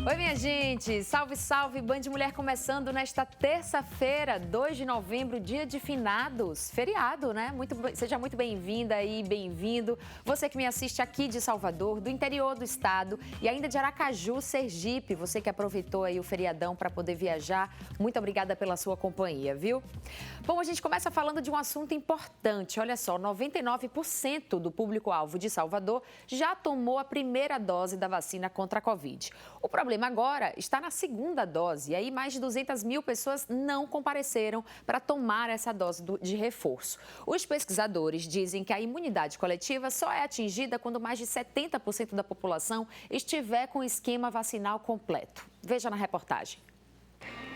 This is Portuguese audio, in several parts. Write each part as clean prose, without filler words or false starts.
Oi, minha gente! Salve, salve! Band Mulher começando nesta terça-feira, 2 de novembro, dia de finados. Feriado, né? Seja muito bem-vinda e bem-vindo. Você que me assiste aqui de Salvador, do interior do estado e ainda de Aracaju, Sergipe. Você que aproveitou aí o feriadão para poder viajar. Muito obrigada pela sua companhia, viu? Bom, a gente começa falando de um assunto importante. Olha só, 99% do público-alvo de Salvador já tomou a primeira dose da vacina contra a Covid. O problema agora está na segunda dose. E aí mais de 200 mil pessoas não compareceram para tomar essa dose de reforço. Os pesquisadores dizem que a imunidade coletiva só é atingida quando mais de 70% da população estiver com o esquema vacinal completo. Veja na reportagem.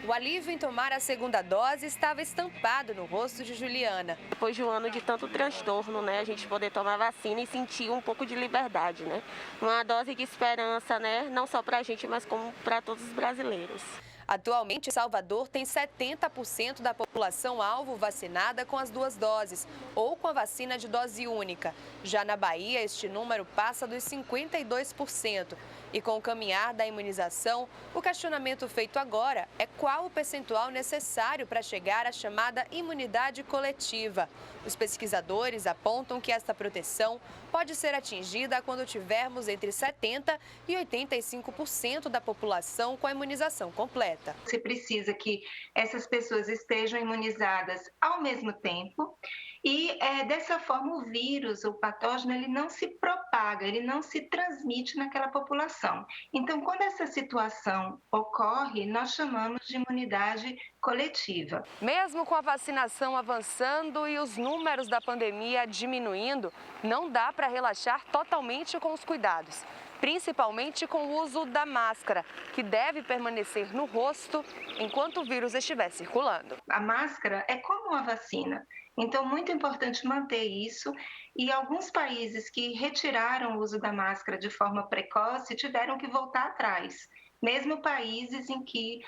O alívio em tomar a segunda dose estava estampado no rosto de Juliana. Depois de um ano de tanto transtorno, né, a gente poder tomar vacina e sentir um pouco de liberdade, né? Uma dose de esperança, né, não só para a gente, mas como para todos os brasileiros. Atualmente, Salvador tem 70% da população alvo vacinada com as duas doses ou com a vacina de dose única. Já na Bahia, este número passa dos 52%. E com o caminhar da imunização, o questionamento feito agora é qual o percentual necessário para chegar à chamada imunidade coletiva. Os pesquisadores apontam que esta proteção pode ser atingida quando tivermos entre 70% e 85% da população com a imunização completa. Você precisa que essas pessoas estejam imunizadas ao mesmo tempo e dessa forma o vírus, o patógeno, ele não se propaga, ele não se transmite naquela população. Então, quando essa situação ocorre, nós chamamos de imunidade coletiva. Mesmo com a vacinação avançando e os números da pandemia diminuindo, não dá para relaxar totalmente com os cuidados, principalmente com o uso da máscara, que deve permanecer no rosto enquanto o vírus estiver circulando. A máscara é como uma vacina, então muito importante manter isso. E alguns países que retiraram o uso da máscara de forma precoce tiveram que voltar atrás. Mesmo países em que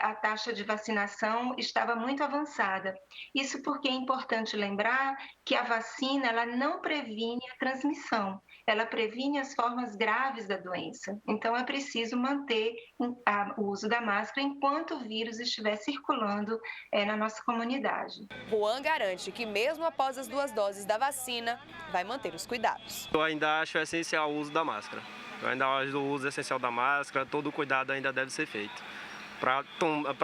a taxa de vacinação estava muito avançada. Isso porque é importante lembrar que a vacina ela não previne a transmissão, ela previne as formas graves da doença. Então, é preciso manter o uso da máscara enquanto o vírus estiver circulando na nossa comunidade. Juan garante que mesmo após as duas doses da vacina, vai manter os cuidados. Eu ainda acho essencial o uso da máscara. Eu ainda acho o uso essencial da máscara, todo o cuidado ainda deve ser feito, para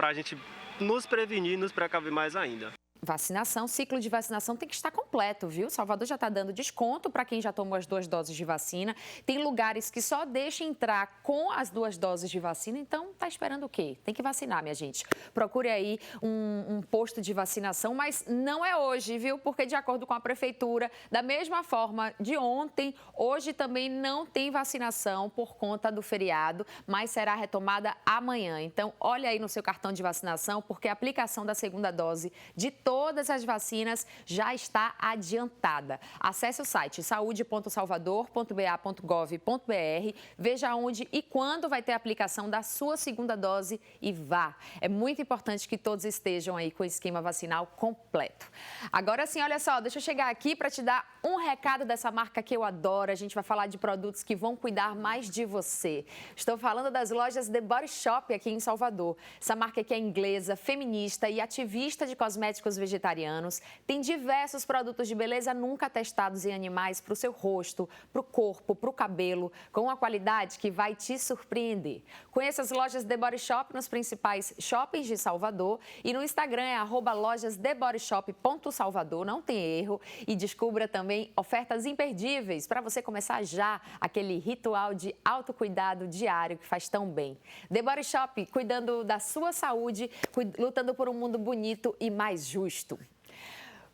a gente nos prevenir e nos precaver mais ainda. Vacinação, ciclo de vacinação tem que estar completo, viu? Salvador já está dando desconto para quem já tomou as 2 doses de vacina. Tem lugares que só deixam entrar com as 2 doses de vacina, então tá esperando o quê? Tem que vacinar, minha gente. Procure aí um posto de vacinação, mas não é hoje, viu? Porque de acordo com a prefeitura, da mesma forma de ontem, hoje também não tem vacinação por conta do feriado, mas será retomada amanhã. Então, olha aí no seu cartão de vacinação, porque a aplicação da segunda dose de todas as vacinas já está adiantada. Acesse o site saude.salvador.ba.gov.br, veja onde e quando vai ter a aplicação da sua segunda dose e vá. É muito importante que todos estejam aí com o esquema vacinal completo. Agora sim, olha só, deixa eu chegar aqui para te dar um recado dessa marca que eu adoro. A gente vai falar de produtos que vão cuidar mais de você. Estou falando das lojas The Body Shop aqui em Salvador. Essa marca aqui é inglesa, feminista e ativista de cosméticos vegetarianos, tem diversos produtos de beleza nunca testados em animais para o seu rosto, para o corpo, para o cabelo, com uma qualidade que vai te surpreender. Conheça as lojas The Body Shop nos principais shoppings de Salvador e no Instagram é @lojasthebodyshop.salvador, não tem erro. E descubra também ofertas imperdíveis para você começar já aquele ritual de autocuidado diário que faz tão bem. The Body Shop, cuidando da sua saúde, lutando por um mundo bonito e mais justo.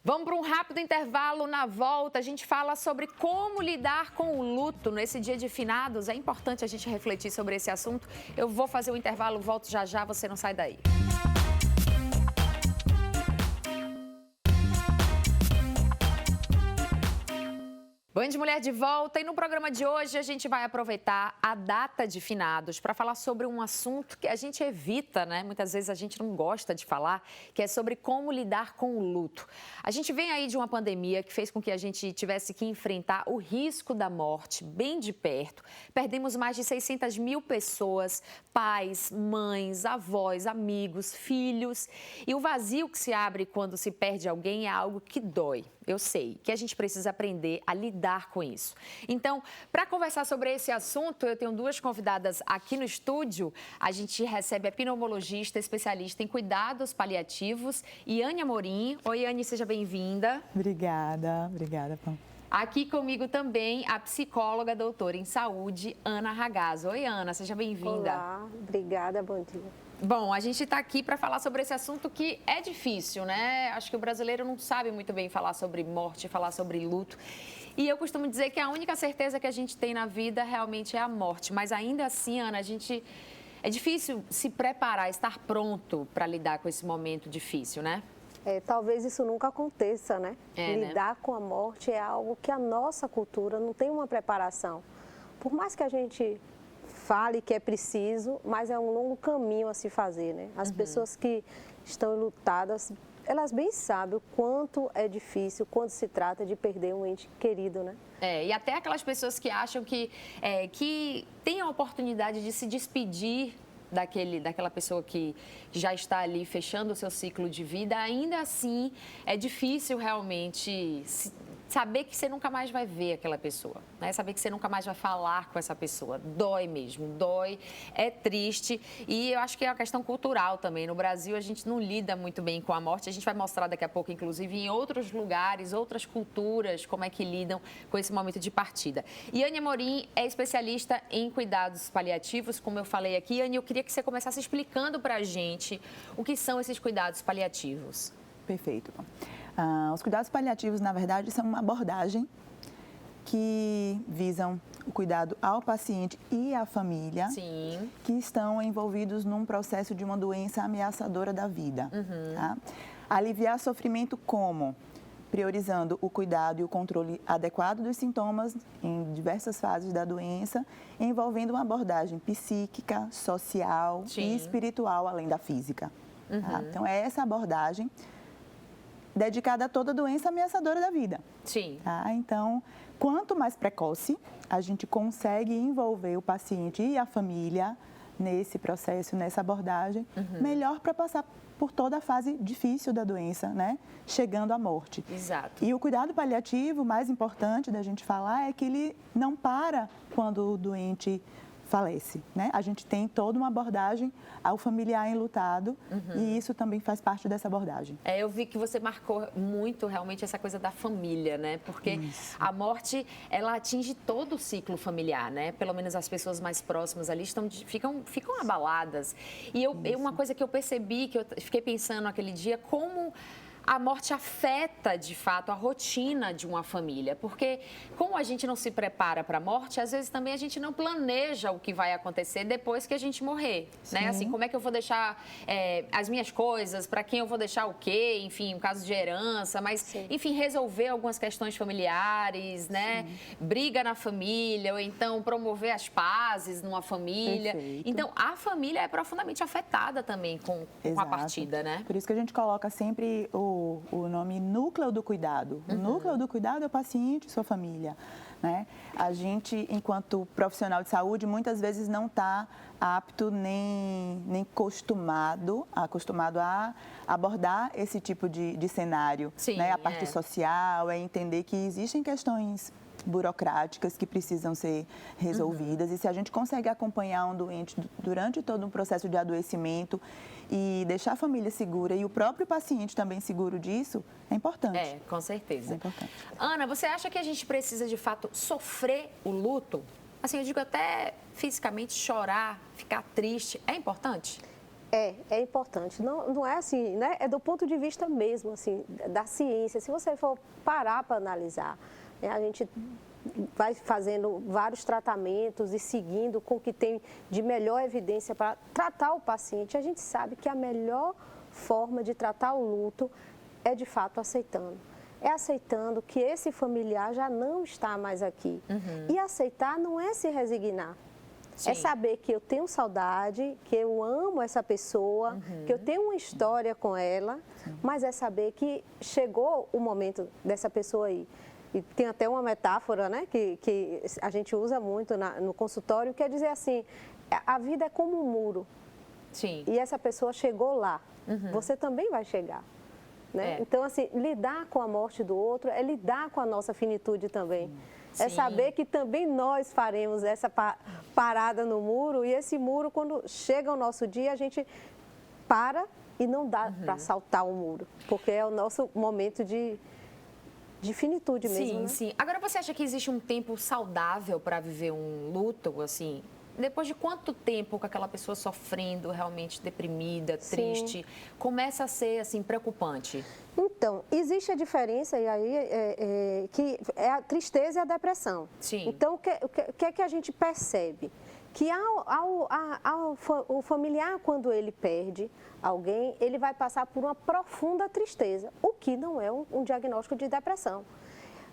Vamos para um rápido intervalo. Na volta, a gente fala sobre como lidar com o luto nesse dia de finados. É importante a gente refletir sobre esse assunto. Eu vou fazer o intervalo, volto já já, você não sai daí. Bom Band Mulher de volta e no programa de hoje a gente vai aproveitar a data de finados para falar sobre um assunto que a gente evita, né? Muitas vezes a gente não gosta de falar, que é sobre como lidar com o luto. A gente vem aí de uma pandemia que fez com que a gente tivesse que enfrentar o risco da morte bem de perto. Perdemos mais de 600 mil pessoas, pais, mães, avós, amigos, filhos. E o vazio que se abre quando se perde alguém é algo que dói. Eu sei que a gente precisa aprender a lidar com isso. Então, para conversar sobre esse assunto, eu tenho duas convidadas aqui no estúdio. A gente recebe a pneumologista especialista em cuidados paliativos, Yane Amorim. Oi, Yane, seja bem-vinda. Obrigada, Pam. Aqui comigo também a psicóloga doutora em saúde, Ana Ragazzo. Oi, Ana, seja bem-vinda. Olá, obrigada, bom dia. Bom, a gente está aqui para falar sobre esse assunto que é difícil, né? Acho que o brasileiro não sabe muito bem falar sobre morte, falar sobre luto. E eu costumo dizer que a única certeza que a gente tem na vida realmente é a morte. Mas ainda assim, Ana, é difícil se preparar, estar pronto para lidar com esse momento difícil, né? Talvez isso nunca aconteça, né? Lidar com a morte é algo que a nossa cultura não tem uma preparação. Por mais que a gente fale que é preciso, mas é um longo caminho a se fazer, né? As pessoas que estão enlutadas, elas bem sabem o quanto é difícil quando se trata de perder um ente querido, né? E até aquelas pessoas que acham que têm a oportunidade de se despedir daquela pessoa que já está ali fechando o seu ciclo de vida, ainda assim é difícil realmente saber que você nunca mais vai ver aquela pessoa, né? Saber que você nunca mais vai falar com essa pessoa. Dói mesmo, dói, é triste e eu acho que é uma questão cultural também. No Brasil a gente não lida muito bem com a morte, a gente vai mostrar daqui a pouco, inclusive, em outros lugares, outras culturas, como é que lidam com esse momento de partida. Yane Amorim é especialista em cuidados paliativos, como eu falei aqui. Yane, eu queria que você começasse explicando para a gente o que são esses cuidados paliativos. Perfeito. Os cuidados paliativos, na verdade, são uma abordagem que visam o cuidado ao paciente e à família. Sim. Que estão envolvidos num processo de uma doença ameaçadora da vida. Tá? Aliviar sofrimento como? Priorizando o cuidado e o controle adequado dos sintomas em diversas fases da doença, envolvendo uma abordagem psíquica, social e espiritual, além da física. Tá? Então, é essa abordagem dedicada a toda doença ameaçadora da vida. Sim. Tá? Então, quanto mais precoce a gente consegue envolver o paciente e a família nesse processo, nessa abordagem, melhor para passar por toda a fase difícil da doença, né? Chegando à morte. Exato. E o cuidado paliativo, mais importante da gente falar, é que ele não para quando o doente falece, né? A gente tem toda uma abordagem ao familiar enlutado e isso também faz parte dessa abordagem. Eu vi que você marcou muito realmente essa coisa da família, né? Porque a morte, ela atinge todo o ciclo familiar, né? Pelo menos as pessoas mais próximas ali ficam abaladas. E uma coisa que eu percebi, que eu fiquei pensando naquele dia, como a morte afeta, de fato, a rotina de uma família. Porque como a gente não se prepara para a morte, às vezes também a gente não planeja o que vai acontecer depois que a gente morrer. Né? Assim, como é que eu vou deixar as minhas coisas, para quem eu vou deixar o quê, enfim, um caso de herança, mas, enfim, resolver algumas questões familiares, né? Briga na família, ou então promover as pazes numa família. Perfeito. Então, a família é profundamente afetada também com a partida, né? Por isso que a gente coloca sempre o nome núcleo do cuidado. O núcleo do cuidado é o paciente e sua família, né? A gente, enquanto profissional de saúde, muitas vezes não está apto nem acostumado a abordar esse tipo de cenário. Sim, né? A parte social, é entender que existem questões burocráticas que precisam ser resolvidas e se a gente consegue acompanhar um doente durante todo um processo de adoecimento e deixar a família segura e o próprio paciente também seguro disso, é importante. Com certeza. É importante. Ana, você acha que a gente precisa, de fato, sofrer o luto? Assim, eu digo até fisicamente chorar, ficar triste, é importante? É importante. Não é assim, né? É do ponto de vista mesmo, assim, da ciência. Se você for parar para analisar, né, a gente vai fazendo vários tratamentos e seguindo com o que tem de melhor evidência para tratar o paciente. A gente sabe que a melhor forma de tratar o luto é, de fato, aceitando. é aceitando que esse familiar já não está mais aqui. E aceitar não é se resignar. Sim. É saber que eu tenho saudade, que eu amo essa pessoa, que eu tenho uma história com ela, mas é saber que chegou o momento dessa pessoa aí. E tem até uma metáfora, né, que a gente usa muito no consultório, que é dizer assim, a vida é como um muro. Sim. E essa pessoa chegou lá. Você também vai chegar. Né? Então, assim, lidar com a morte do outro é lidar com a nossa finitude também. É saber que também nós faremos essa parada no muro, e esse muro, quando chega o nosso dia, a gente para e não dá para saltar o muro, porque é o nosso momento de finitude mesmo. Sim, né? sim. Agora, você acha que existe um tempo saudável para viver um luto, assim? Depois de quanto tempo com aquela pessoa sofrendo, realmente deprimida, triste, começa a ser, assim, preocupante? Então, existe a diferença, e aí, que é a tristeza e a depressão. Sim. Então, o que é que a gente percebe? Que o familiar, quando ele perde alguém, ele vai passar por uma profunda tristeza, o que não é um diagnóstico de depressão.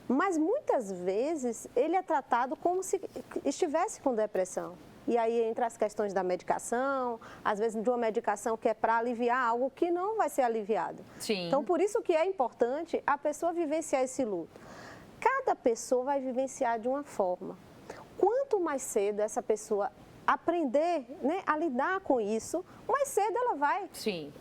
Mas, muitas vezes, ele é tratado como se estivesse com depressão. E aí entra as questões da medicação, às vezes de uma medicação que é para aliviar algo que não vai ser aliviado. Sim. Então, por isso que é importante a pessoa vivenciar esse luto. Cada pessoa vai vivenciar de uma forma. Quanto mais cedo essa pessoa aprender, né, a lidar com isso, mais cedo ela vai. Sim.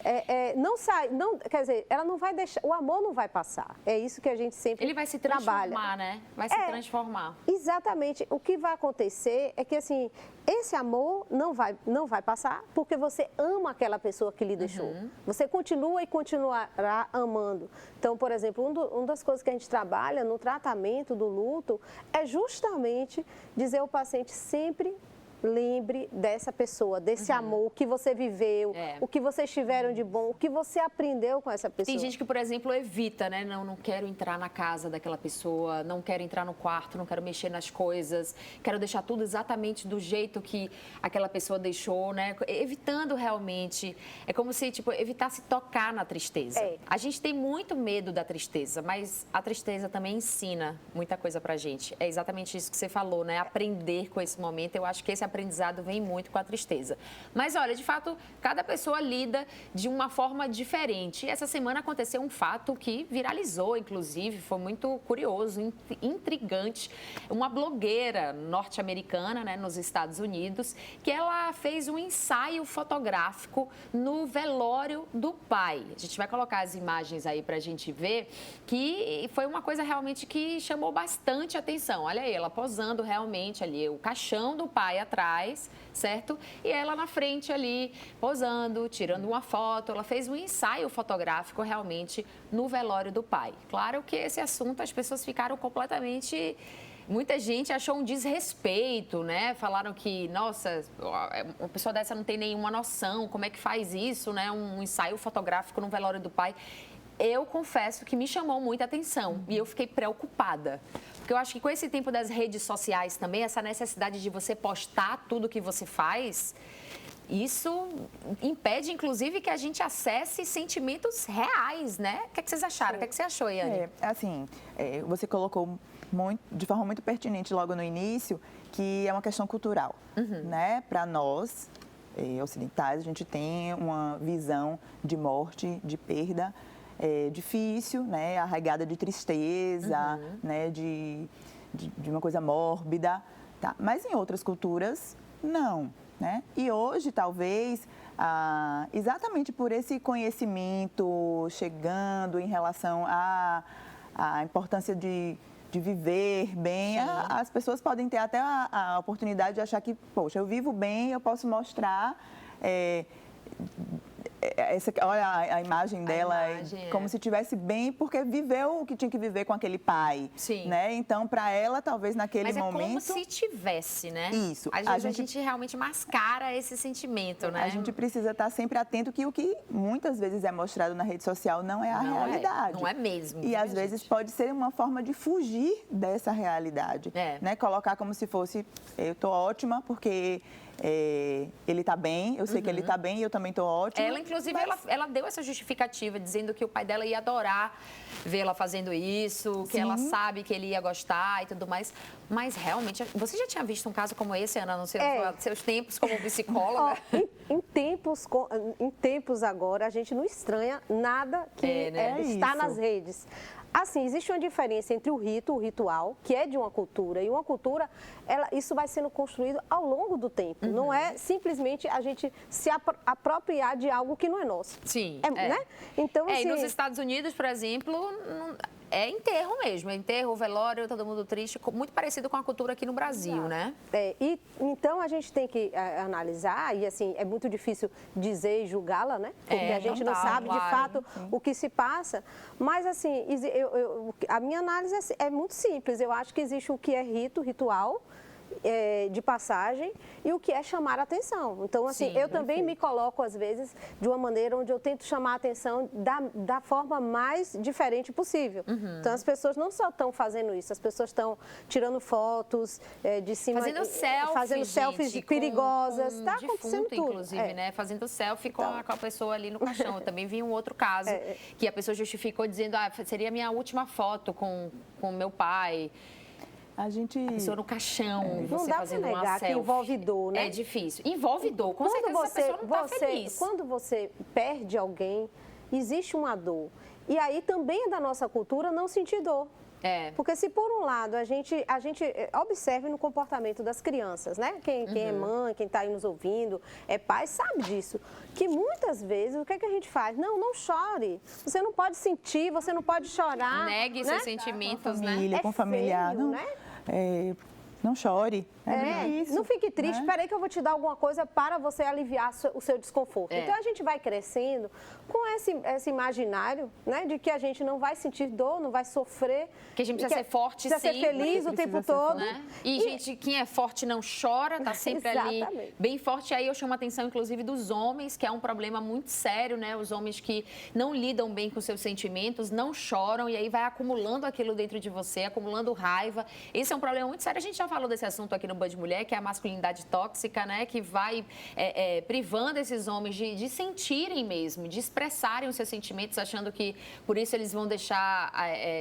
Quer dizer, ela não vai deixar, o amor não vai passar. É isso que a gente sempre trabalha. Ele vai se transformar, né? Vai se transformar. Exatamente. O que vai acontecer é que, assim, esse amor não vai passar porque você ama aquela pessoa que lhe deixou. Você continua e continuará amando. Então, por exemplo, uma das coisas que a gente trabalha no tratamento do luto é justamente dizer ao paciente sempre: lembre dessa pessoa, desse amor, o que você viveu, o que vocês tiveram de bom, o que você aprendeu com essa pessoa. Tem gente que, por exemplo, evita, né? Não quero entrar na casa daquela pessoa, não quero entrar no quarto, não quero mexer nas coisas, quero deixar tudo exatamente do jeito que aquela pessoa deixou, né? Evitando realmente. É como se, tipo, evitasse tocar na tristeza. A gente tem muito medo da tristeza, mas a tristeza também ensina muita coisa pra gente. É exatamente isso que você falou, né? Aprender com esse momento. Eu acho que esse aprendizado vem muito com a tristeza. Mas, olha, de fato, cada pessoa lida de uma forma diferente. E essa semana aconteceu um fato que viralizou, inclusive, foi muito curioso, intrigante. Uma blogueira norte-americana, né, nos Estados Unidos, que ela fez um ensaio fotográfico no velório do pai. A gente vai colocar as imagens aí pra gente ver, que foi uma coisa realmente que chamou bastante atenção. Olha aí, ela posando realmente ali, o caixão do pai atrás, certo? E ela na frente ali, posando, tirando uma foto. Ela fez um ensaio fotográfico realmente no velório do pai. Claro que esse assunto as pessoas ficaram completamente... Muita gente achou um desrespeito, né? Falaram que, nossa, uma pessoa dessa não tem nenhuma noção, como é que faz isso, né? Um ensaio fotográfico no velório do pai. Eu confesso que me chamou muita atenção e eu fiquei preocupada. Porque eu acho que com esse tempo das redes sociais também, essa necessidade de você postar tudo que você faz, isso impede, inclusive, que a gente acesse sentimentos reais, né? O que é que vocês acharam? O que é que você achou, Yane? Você colocou de forma muito pertinente logo no início que é uma questão cultural, né? Para nós, ocidentais, a gente tem uma visão de morte, de perda, difícil, né, arraigada de tristeza, né, de uma coisa mórbida, tá? Mas em outras culturas, não, né? E hoje, talvez, exatamente por esse conhecimento chegando em relação à importância de viver bem, as pessoas podem ter até a oportunidade de achar que, poxa, eu vivo bem, eu posso mostrar... olha a imagem dela, como se estivesse bem, porque viveu o que tinha que viver com aquele pai. Sim. Né? Então, para ela, talvez naquele momento... Mas é como se tivesse, né? Isso. Às vezes a gente realmente mascara esse sentimento, né? A gente precisa estar sempre atento que o que muitas vezes é mostrado na rede social não é a realidade. Não é mesmo. E às vezes pode ser uma forma de fugir dessa realidade. Né? Colocar como se fosse, eu estou ótima porque... ele está bem, eu sei que ele está bem e eu também estou ótima. Ela, inclusive, ela deu essa justificativa, dizendo que o pai dela ia adorar vê-la fazendo isso, que ela sabe que ele ia gostar e tudo mais. Mas, realmente, você já tinha visto um caso como esse, Ana, nos seus tempos como psicóloga? Em tempos agora, a gente não estranha nada que está nas redes. Assim, existe uma diferença entre o ritual, que é de uma cultura, e uma cultura, isso vai sendo construído ao longo do tempo. Não é simplesmente a gente se apropriar de algo que não é nosso. Sim. Né? Então, assim, e nos Estados Unidos, por exemplo, é enterro mesmo. É enterro, velório, todo mundo triste, muito parecido com a cultura aqui no Brasil, né? Então, a gente tem que analisar, e assim, é muito difícil dizer e julgá-la, né? Porque a gente não sabe, de fato, o que se passa. Mas, assim, a minha análise é muito simples. Eu acho que existe o que é ritual, de passagem, e o que é chamar a atenção. Então, assim, eu também me coloco, às vezes, de uma maneira onde eu tento chamar a atenção da forma mais diferente possível. Então, as pessoas não só estão fazendo isso, as pessoas estão tirando fotos de cima... Fazendo selfies perigosas. Está acontecendo tudo. Inclusive, né? Fazendo selfie com a pessoa ali no caixão. Eu também vi um outro caso, que a pessoa justificou dizendo, seria a minha última foto com meu pai. A pessoa no caixão, você fazendo uma selfie. Não dá pra negar que envolve dor, né? É difícil. Envolve dor, com certeza essa pessoa não está feliz. Quando você perde alguém, existe uma dor. E aí também é da nossa cultura não sentir dor. Porque se por um lado a gente observe no comportamento das crianças, né? Quem é mãe, quem está aí nos ouvindo, é pai, sabe disso. Que muitas vezes, o que é que a gente faz? Não chore. Você não pode sentir, você não pode chorar. Negue seus sentimentos, com família, com familiar. Feio, né? Não chore. Isso, não fique triste, espera aí que eu vou te dar alguma coisa para você aliviar o seu desconforto. Então, a gente vai crescendo com esse imaginário, né, de que a gente não vai sentir dor, não vai sofrer. Que a gente precisa ser forte sempre. Precisa ser feliz o tempo todo. Né? E, gente, quem é forte não chora, tá sempre ali bem forte. Aí eu chamo a atenção, inclusive, dos homens, que é um problema muito sério, né? Os homens que não lidam bem com seus sentimentos, não choram, e aí vai acumulando aquilo dentro de você, acumulando raiva. Esse é um problema muito sério. A gente já falou desse assunto aqui no Band Mulher, que é a masculinidade tóxica, né? Que vai privando esses homens de sentirem mesmo, de expressarem os seus sentimentos, achando que por isso eles vão deixar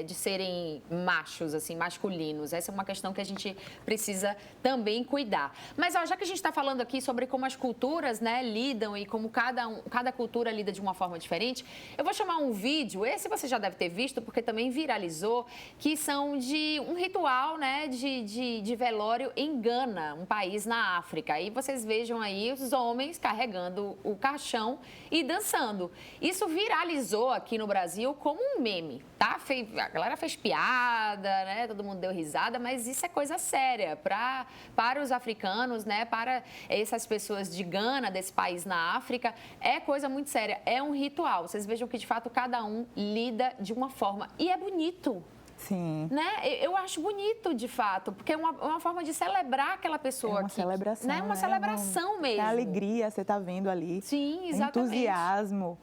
de serem machos, assim, masculinos. Essa é uma questão que a gente precisa também cuidar. Mas, já que a gente está falando aqui sobre como as culturas, né, lidam e como cada cultura lida de uma forma diferente, eu vou chamar um vídeo, esse você já deve ter visto, porque também viralizou, que são de um ritual, né, de velório em Gana, um país na África. Aí vocês vejam aí os homens carregando o caixão e dançando. Isso viralizou aqui no Brasil como um meme, tá? A galera fez piada, né? Todo mundo deu risada, mas isso é coisa séria para os africanos, né? Para essas pessoas de Gana, desse país na África, é coisa muito séria. É um ritual. Vocês vejam que, de fato, cada um lida de uma forma. E é bonito. Sim. Né? Eu acho bonito, de fato, porque é uma forma de celebrar aquela pessoa. É uma celebração. Né? Uma celebração mesmo. É alegria, você está vendo ali. Sim, exatamente. Entusiasmo.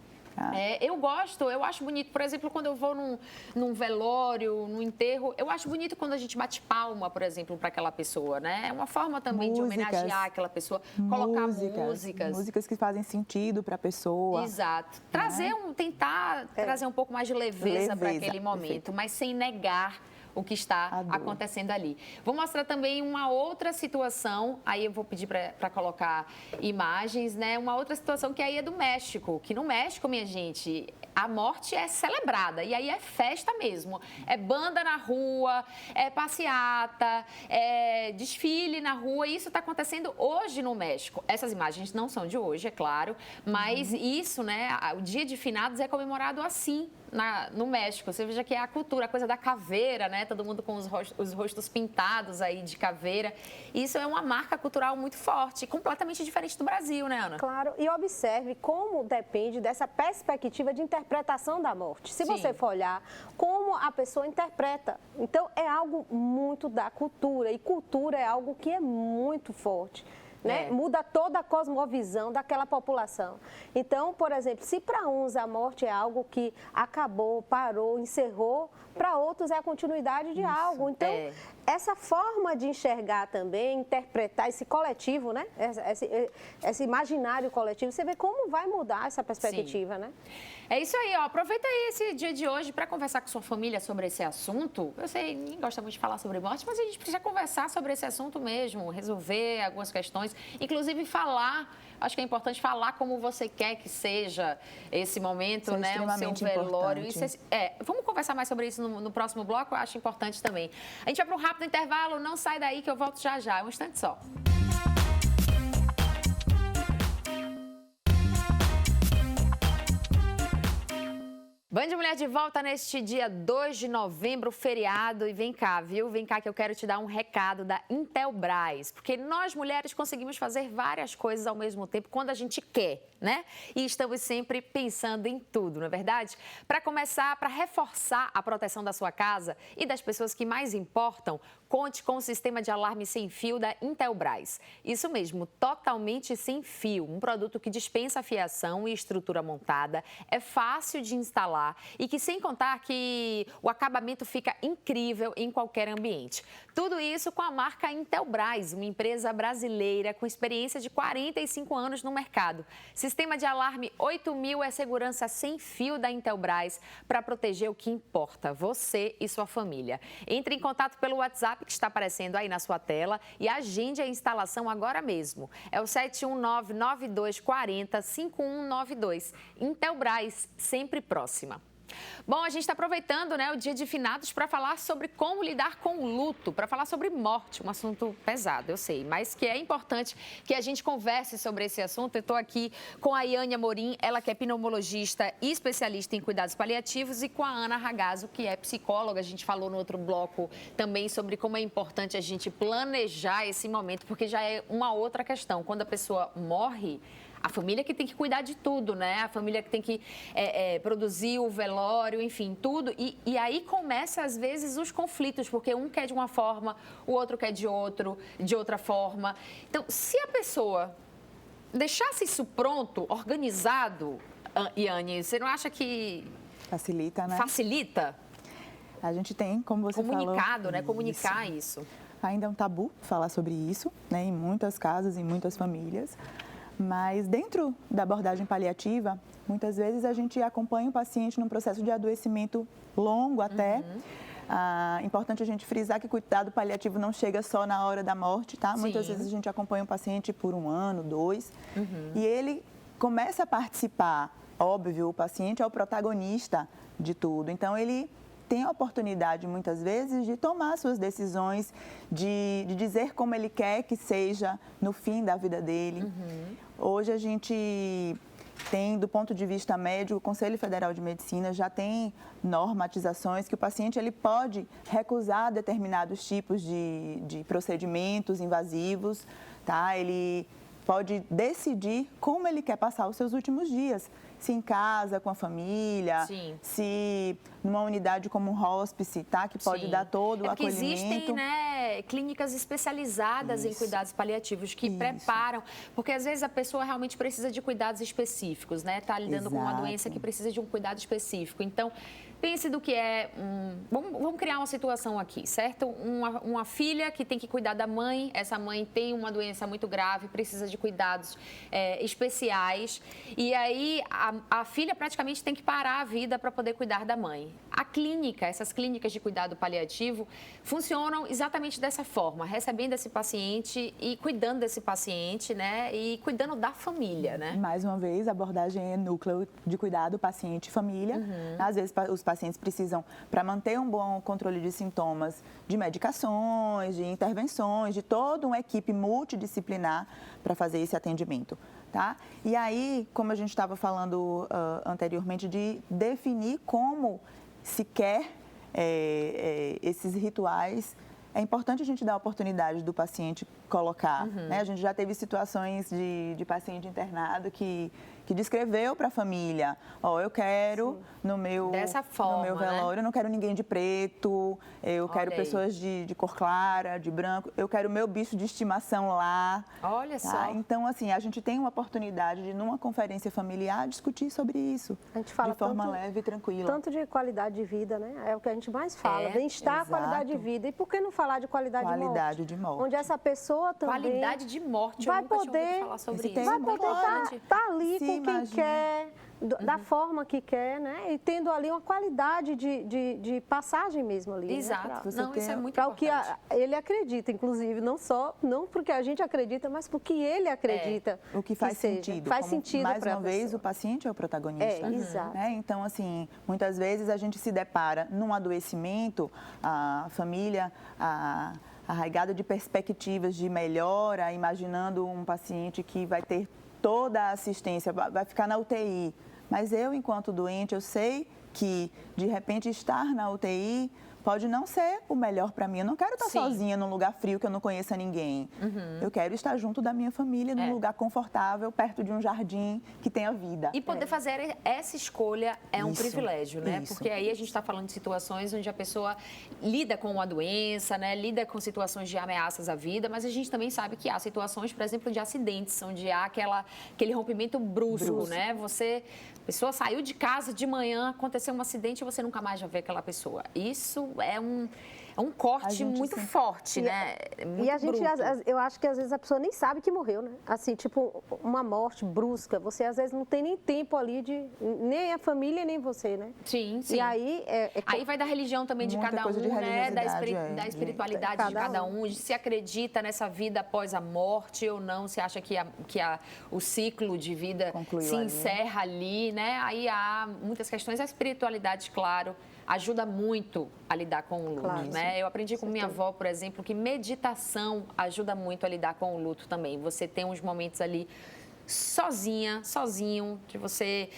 Eu acho bonito, por exemplo, quando eu vou num velório, num enterro, eu acho bonito quando a gente bate palma, por exemplo, para aquela pessoa, né? É uma forma também de homenagear aquela pessoa, colocar músicas. Músicas que fazem sentido para a pessoa. Exato. Tentar trazer um pouco mais de leveza para aquele momento, mas sem negar o que está acontecendo ali. Vou mostrar também uma outra situação, aí eu vou pedir para colocar imagens, né? Uma outra situação que aí é do México, que no México, minha gente, a morte é celebrada, e aí é festa mesmo. É banda na rua, é passeata, é desfile na rua, e isso está acontecendo hoje no México. Essas imagens não são de hoje, é claro, mas isso, né, o Dia de Finados é comemorado assim, no México. Você veja que é a cultura, a coisa da caveira, né? Todo mundo com os rostos pintados aí de caveira. Isso é uma marca cultural muito forte, completamente diferente do Brasil, né, Ana? Claro, e observe como depende dessa perspectiva de interpretação da morte. Se você for olhar como a pessoa interpreta, então é algo muito da cultura, e cultura é algo que é muito forte. Né? Muda toda a cosmovisão daquela população. Então, por exemplo, se para uns a morte é algo que acabou, parou, encerrou, para outros é a continuidade de algo. Então, essa forma de enxergar também, interpretar esse coletivo, né? Esse imaginário coletivo, você vê como vai mudar essa perspectiva, né? É isso aí, ó. Aproveita aí esse dia de hoje para conversar com sua família sobre esse assunto. Eu sei, ninguém gosta muito de falar sobre morte, mas a gente precisa conversar sobre esse assunto mesmo, resolver algumas questões, inclusive falar. Acho que é importante falar como você quer que seja esse momento, isso, né? O seu velório. Vamos conversar mais sobre isso no próximo bloco, eu acho importante também. A gente vai para um rápido intervalo, não sai daí que eu volto já já, um instante só. Band Mulher de volta neste dia 2 de novembro, feriado. E vem cá, viu? Vem cá que eu quero te dar um recado da Intelbras. Porque nós, mulheres, conseguimos fazer várias coisas ao mesmo tempo quando a gente quer, né? E estamos sempre pensando em tudo, não é verdade? Para começar, para reforçar a proteção da sua casa e das pessoas que mais importam, conte com o sistema de alarme sem fio da Intelbras. Isso mesmo, totalmente sem fio. Um produto que dispensa fiação e estrutura montada, é fácil de instalar e que, sem contar que o acabamento fica incrível em qualquer ambiente. Tudo isso com a marca Intelbras, uma empresa brasileira com experiência de 45 anos no mercado. Sistema de alarme 8000 é segurança sem fio da Intelbras para proteger o que importa, você e sua família. Entre em contato pelo WhatsApp que está aparecendo aí na sua tela e agende a instalação agora mesmo. É o 719-9240-5192. Intelbras, sempre próxima. Bom, a gente está aproveitando, né, o dia de finados para falar sobre como lidar com o luto, para falar sobre morte, um assunto pesado, eu sei, mas que é importante que a gente converse sobre esse assunto. Eu estou aqui com a Yane Amorim, ela que é pneumologista e especialista em cuidados paliativos, e com a Ana Ragazzo, que é psicóloga. A gente falou no outro bloco também sobre como é importante a gente planejar esse momento, porque já é uma outra questão. Quando a pessoa morre, a família que tem que cuidar de tudo, né? A família que tem que produzir o velório, enfim, tudo. E aí começa, às vezes, os conflitos, porque um quer de uma forma, o outro quer de outra forma. Então, se a pessoa deixasse isso pronto, organizado, Yane, você não acha que... Facilita, né? Facilita? A gente tem, como você falou... Comunicado, né? Comunicar isso. Ainda é um tabu falar sobre isso, né? Em muitas casas, em muitas famílias. Mas dentro da abordagem paliativa, muitas vezes a gente acompanha o paciente num processo de adoecimento longo até. Importante a gente frisar que o cuidado paliativo não chega só na hora da morte, tá? Sim. Muitas vezes a gente acompanha o paciente por 1 ano, 2, e ele começa a participar. Óbvio, o paciente é o protagonista de tudo, então ele tem a oportunidade, muitas vezes, de tomar suas decisões, de dizer como ele quer que seja no fim da vida dele. Hoje a gente tem, do ponto de vista médico, o Conselho Federal de Medicina já tem normatizações que o paciente ele pode recusar determinados tipos de procedimentos invasivos, tá? Ele pode decidir como ele quer passar os seus últimos dias. Se em casa, com a família, sim, se numa unidade como um hospice, tá? Que pode, sim, dar todo o acolhimento. Existem, né, clínicas especializadas, isso, em cuidados paliativos que, isso, preparam, porque às vezes a pessoa realmente precisa de cuidados específicos, né? Está lidando, exato, com uma doença que precisa de um cuidado específico. Então, pense do que é... Vamos criar uma situação aqui, certo? Uma filha que tem que cuidar da mãe, essa mãe tem uma doença muito grave, precisa de cuidados especiais, e aí a filha praticamente tem que parar a vida para poder cuidar da mãe. A clínica, essas clínicas de cuidado paliativo, funcionam exatamente dessa forma, recebendo esse paciente e cuidando desse paciente, né? E cuidando da família, né? Mais uma vez, a abordagem é núcleo de cuidado paciente e família. Às vezes, os pacientes precisam, para manter um bom controle de sintomas, de medicações, de intervenções, de toda uma equipe multidisciplinar para fazer esse atendimento. Tá? E aí, como a gente estava falando anteriormente, de definir como se quer esses rituais, é importante a gente dar a oportunidade do paciente colocar. Né? A gente já teve situações de paciente internado que descreveu para a família, eu quero no meu velório, eu não quero ninguém de preto, eu quero pessoas de cor clara, de branco, eu quero o meu bicho de estimação lá. Olha só. Então, assim, a gente tem uma oportunidade de, numa conferência familiar, discutir sobre isso. A gente fala de forma leve e tranquila. Tanto de qualidade de vida, né? É o que a gente mais fala. Bem-estar, qualidade de vida. E por que não falar de qualidade de morte? Onde essa pessoa também... Qualidade de morte, vai poder falar sobre isso. Vai poder estar ali com quem quer, da forma que quer, né? E tendo ali uma qualidade de passagem mesmo ali. Exato. Né? Isso é muito para importante. o que ele acredita, inclusive, não porque a gente acredita, mas porque ele acredita. O que faz sentido. Faz sentido para mais uma vez, o paciente é o protagonista. Exato. Então, assim, muitas vezes a gente se depara num adoecimento, a família, arraigada de perspectivas de melhora, imaginando um paciente que vai ter toda a assistência, vai ficar na UTI. Mas eu, enquanto doente, eu sei que, de repente, estar na UTI pode não ser o melhor para mim. Eu não quero estar sozinha num lugar frio que eu não conheça ninguém. Eu quero estar junto da minha família, num lugar confortável, perto de um jardim que tenha vida. E poder fazer essa escolha é um privilégio, né? Porque aí a gente está falando de situações onde a pessoa lida com uma doença, né? Lida com situações de ameaças à vida, mas a gente também sabe que há situações, por exemplo, de acidentes, onde há aquele rompimento brusco, né? A pessoa saiu de casa de manhã, aconteceu um acidente e você nunca mais já vê aquela pessoa. Isso é um corte muito forte, né? E a gente, eu acho que às vezes a pessoa nem sabe que morreu, né? Assim, tipo, uma morte brusca, você às vezes não tem nem tempo ali nem a família, nem você, né? Sim. E aí... Aí vai da religião também de cada um, né? Da espiritualidade de cada um, de se acredita nessa vida após a morte ou não, se acha que o ciclo de vida se encerra ali, né? Aí há muitas questões. A espiritualidade, claro, ajuda muito a lidar com o luto, né? Eu aprendi com minha avó, por exemplo, que meditação ajuda muito a lidar com o luto também. Você tem uns momentos ali sozinho, de você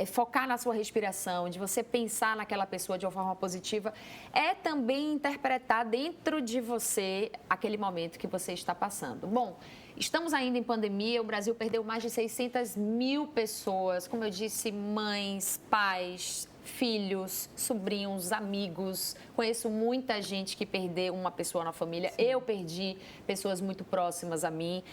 focar na sua respiração, de você pensar naquela pessoa de uma forma positiva, é também interpretar dentro de você aquele momento que você está passando. Bom, estamos ainda em pandemia, o Brasil perdeu mais de 600 mil pessoas, como eu disse, mães, pais, filhos, sobrinhos, amigos. Conheço muita gente que perdeu uma pessoa na família. Eu perdi pessoas muito próximas a mim.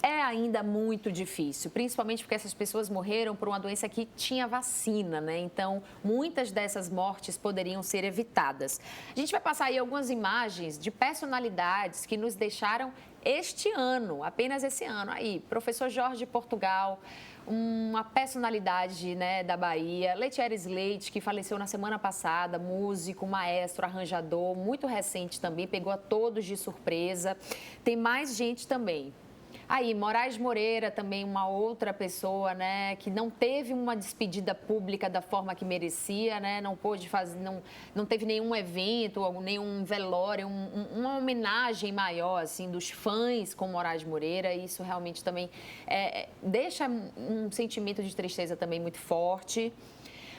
É ainda muito difícil, principalmente porque essas pessoas morreram por uma doença que tinha vacina, né? Então, muitas dessas mortes poderiam ser evitadas. A gente vai passar aí algumas imagens de personalidades que nos deixaram este ano, apenas esse ano. Aí, professor Jorge Portugal, uma personalidade, né, da Bahia, Letieres Leite, que faleceu na semana passada, músico, maestro, arranjador, muito recente também, pegou a todos de surpresa. Tem mais gente também. Aí, Moraes Moreira, também uma outra pessoa, né, que não teve uma despedida pública da forma que merecia, né, não pôde fazer, não teve nenhum evento, nenhum velório, uma homenagem maior, assim, dos fãs com Moraes Moreira. Isso realmente também deixa um sentimento de tristeza também muito forte.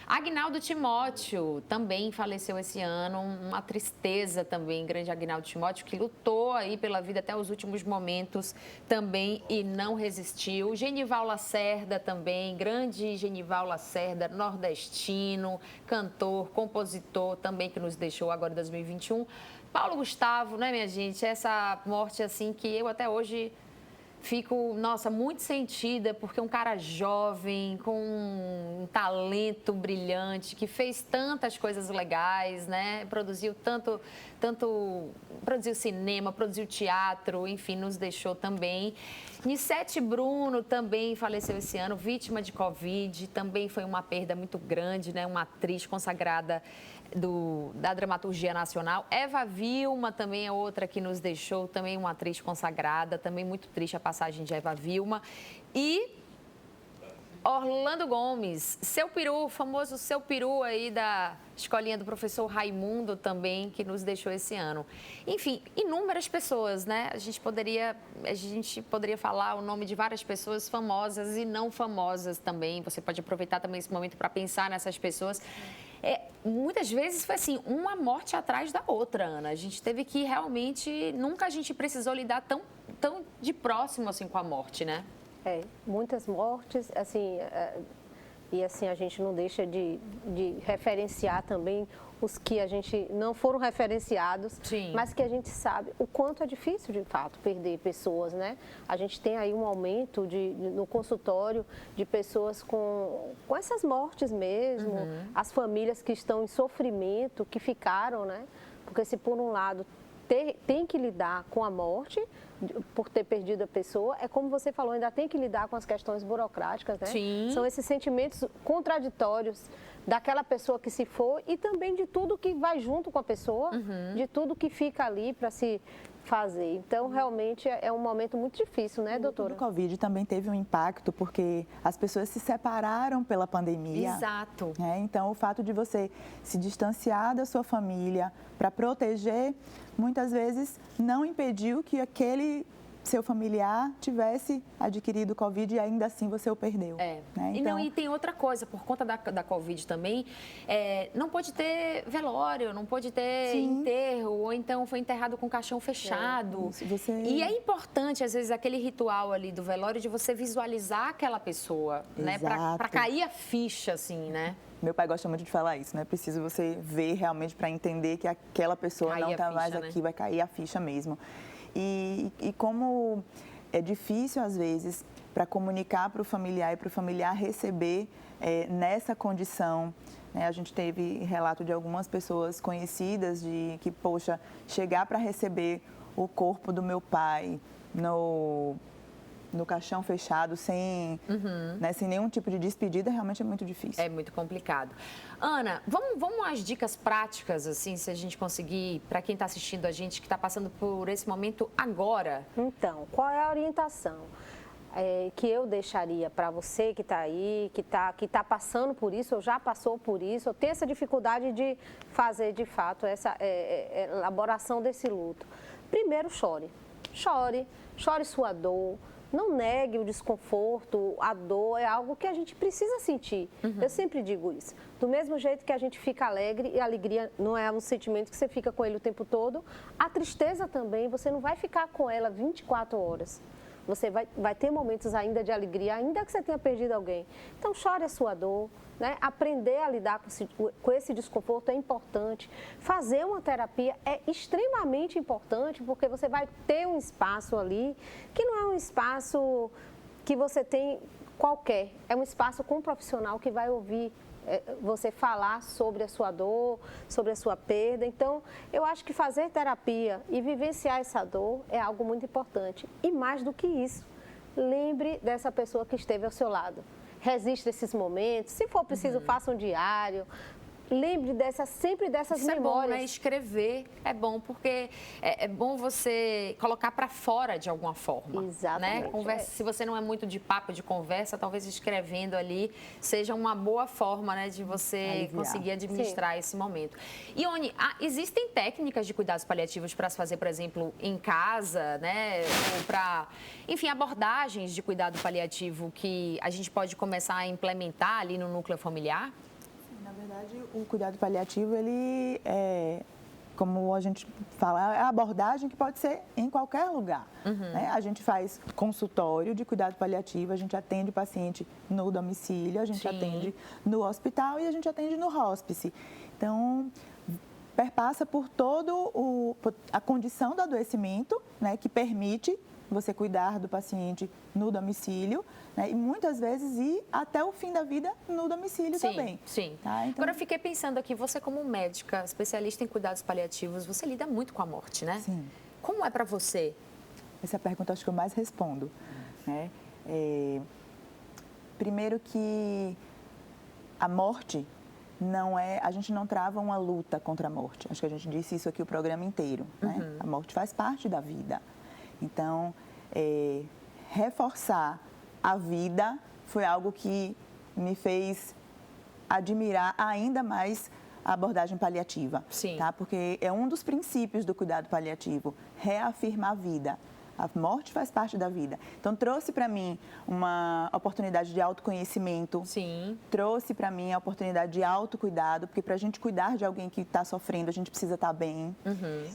Agnaldo Timóteo também faleceu esse ano, uma tristeza também, grande Agnaldo Timóteo, que lutou aí pela vida até os últimos momentos também e não resistiu. Genival Lacerda também, grande Genival Lacerda, nordestino, cantor, compositor também, que nos deixou agora em 2021. Paulo Gustavo, né, minha gente, essa morte assim que eu até hoje fico, nossa, muito sentida, porque um cara jovem, com um talento brilhante, que fez tantas coisas legais, né? Produziu produziu cinema, produziu teatro, enfim, nos deixou também. Nissete Bruno também faleceu esse ano, vítima de Covid, também foi uma perda muito grande, né? Uma atriz consagrada da dramaturgia nacional. Eva Vilma também é outra que nos deixou, também uma atriz consagrada, também muito triste a passagem de Eva Vilma. E Orlando Gomes, Seu Peru, o famoso Seu Peru aí da escolinha do professor Raimundo também, que nos deixou esse ano. Enfim, inúmeras pessoas, né? A gente poderia falar o nome de várias pessoas famosas e não famosas também. Você pode aproveitar também esse momento para pensar nessas pessoas. muitas vezes foi assim, uma morte atrás da outra, Ana. A gente teve que realmente, nunca a gente precisou lidar tão de próximo assim com a morte, né? Muitas mortes, assim, e assim a gente não deixa de referenciar também os que a gente não foram referenciados, Sim. mas que a gente sabe o quanto é difícil, de fato, perder pessoas, né? A gente tem aí um aumento no consultório de pessoas com essas mortes mesmo, as famílias que estão em sofrimento, que ficaram, né? Porque se por um lado tem que lidar com a morte, por ter perdido a pessoa, é como você falou, ainda tem que lidar com as questões burocráticas, né? Sim. São esses sentimentos contraditórios daquela pessoa que se foi e também de tudo que vai junto com a pessoa, de tudo que fica ali para se fazer. Então, realmente, é um momento muito difícil, né, doutora? O Covid também teve um impacto porque as pessoas se separaram pela pandemia. Exato. Então, o fato de você se distanciar da sua família para proteger, muitas vezes não impediu que aquele seu familiar tivesse adquirido Covid e ainda assim você o perdeu. Né? Então... E tem outra coisa, por conta da Covid também, não pode ter velório, não pode ter enterro, ou então foi enterrado com caixão fechado. E é importante, às vezes, aquele ritual ali do velório de você visualizar aquela pessoa, né? Para cair a ficha, assim, né? Meu pai gosta muito de falar isso, né? Precisa você ver realmente para entender que aquela pessoa não está mais aqui, vai cair a ficha mesmo. E como é difícil, às vezes, para comunicar para o familiar e para o familiar receber nessa condição, né? A gente teve relato de algumas pessoas conhecidas de que, poxa, chegar para receber o corpo do meu pai no caixão fechado, sem nenhum tipo de despedida, realmente é muito difícil. É muito complicado. Ana, vamos às dicas práticas, assim, se a gente conseguir, para quem está assistindo a gente, que está passando por esse momento agora. Então, qual é a orientação que eu deixaria para você que está aí, que tá passando por isso, ou já passou por isso, ou tem essa dificuldade de fazer, de fato, essa elaboração desse luto? Primeiro, chore. Chore sua dor. Não negue o desconforto, a dor, é algo que a gente precisa sentir. Eu sempre digo isso. Do mesmo jeito que a gente fica alegre, e a alegria não é um sentimento que você fica com ele o tempo todo, a tristeza também, você não vai ficar com ela 24 horas. Você vai ter momentos ainda de alegria, ainda que você tenha perdido alguém. Então, chore a sua dor, né? Aprender a lidar com esse desconforto é importante. Fazer uma terapia é extremamente importante, porque você vai ter um espaço ali, que não é um espaço que você tem qualquer. É um espaço com um profissional que vai ouvir você falar sobre a sua dor, sobre a sua perda. Então, eu acho que fazer terapia e vivenciar essa dor é algo muito importante. E mais do que isso, lembre dessa pessoa que esteve ao seu lado. Registre esses momentos, se for preciso, faça um diário. Lembre sempre dessas Isso memórias. É bom, né? Escrever é bom, porque é bom você colocar para fora de alguma forma. Exatamente. Né? Conversa, se você não é muito de papo, de conversa, talvez escrevendo ali seja uma boa forma, né, de você conseguir administrar esse momento. Ione, existem técnicas de cuidados paliativos para se fazer, por exemplo, em casa, né? Ou para, enfim, abordagens de cuidado paliativo que a gente pode começar a implementar ali no núcleo familiar? Na verdade, o cuidado paliativo, ele como a gente fala, é a abordagem que pode ser em qualquer lugar. Né? A gente faz consultório de cuidado paliativo, a gente atende o paciente no domicílio, a gente atende no hospital e a gente atende no hospice. Então, perpassa por a condição do adoecimento, né, que permite você cuidar do paciente no domicílio, né, e muitas vezes ir até o fim da vida no domicílio também. Sim. Tá? Então... Agora, eu fiquei pensando aqui, você como médica, especialista em cuidados paliativos, você lida muito com a morte, né? Sim. Como é para você? Essa é a pergunta acho que eu mais respondo. Né? Primeiro que a morte não é... A gente não trava uma luta contra a morte. Acho que a gente disse isso aqui o programa inteiro. Né? A morte faz parte da vida. Então, reforçar a vida foi algo que me fez admirar ainda mais a abordagem paliativa. Sim. Tá? Porque é um dos princípios do cuidado paliativo, reafirmar a vida. A morte faz parte da vida. Então, trouxe para mim uma oportunidade de autoconhecimento. Sim. Trouxe para mim a oportunidade de autocuidado, porque para a gente cuidar de alguém que está sofrendo, a gente precisa estar bem.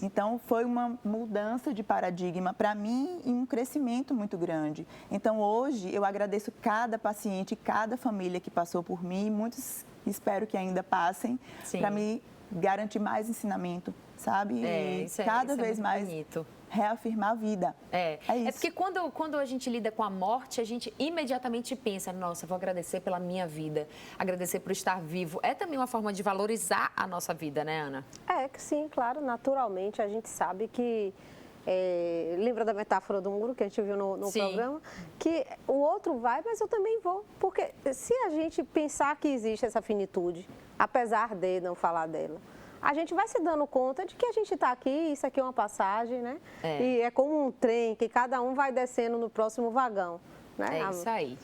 Então, foi uma mudança de paradigma para mim e um crescimento muito grande. Então, hoje, eu agradeço cada paciente, cada família que passou por mim, e muitos espero que ainda passem, para me garantir mais ensinamento, sabe? Isso cada isso vez mais bonito. Reafirmar a vida. É isso. porque quando a gente lida com a morte, a gente imediatamente pensa, nossa, vou agradecer pela minha vida, agradecer por estar vivo. É também uma forma de valorizar a nossa vida, né, Ana? Sim, claro, naturalmente a gente sabe que lembra da metáfora do muro que a gente viu no programa? Que o outro vai, mas eu também vou. Porque se a gente pensar que existe essa finitude, apesar de não falar dela, a gente vai se dando conta de que a gente está aqui, isso aqui é uma passagem, né? E é como um trem que cada um vai descendo no próximo vagão, né? É isso aí.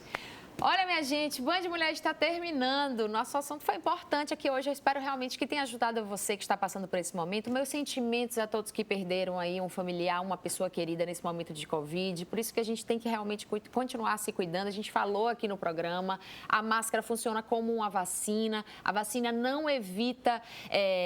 Olha, minha gente, Band Mulher está terminando. Nosso assunto foi importante aqui hoje. Eu espero realmente que tenha ajudado você que está passando por esse momento. Meus sentimentos a todos que perderam aí um familiar, uma pessoa querida nesse momento de Covid. Por isso que a gente tem que realmente continuar se cuidando. A gente falou aqui no programa, a máscara funciona como uma vacina. A vacina não evita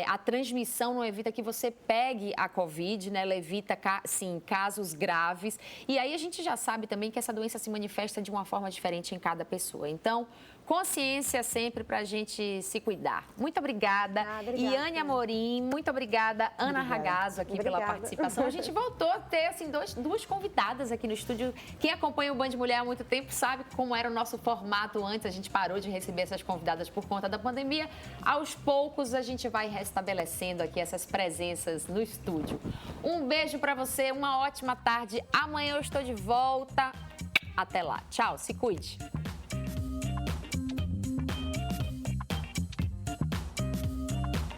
a transmissão, não evita que você pegue a Covid, né? Ela evita, sim, casos graves. E aí a gente já sabe também que essa doença se manifesta de uma forma diferente em cada pessoa. Então, consciência sempre para a gente se cuidar. Muito obrigada. Iane Amorim, muito obrigada. Ana Ragazzo aqui pela participação. A gente voltou a ter assim, duas convidadas aqui no estúdio. Quem acompanha o Band Mulher há muito tempo sabe como era o nosso formato antes. A gente parou de receber essas convidadas por conta da pandemia. Aos poucos a gente vai restabelecendo aqui essas presenças no estúdio. Um beijo para você, uma ótima tarde. Amanhã eu estou de volta. Até lá. Tchau, se cuide.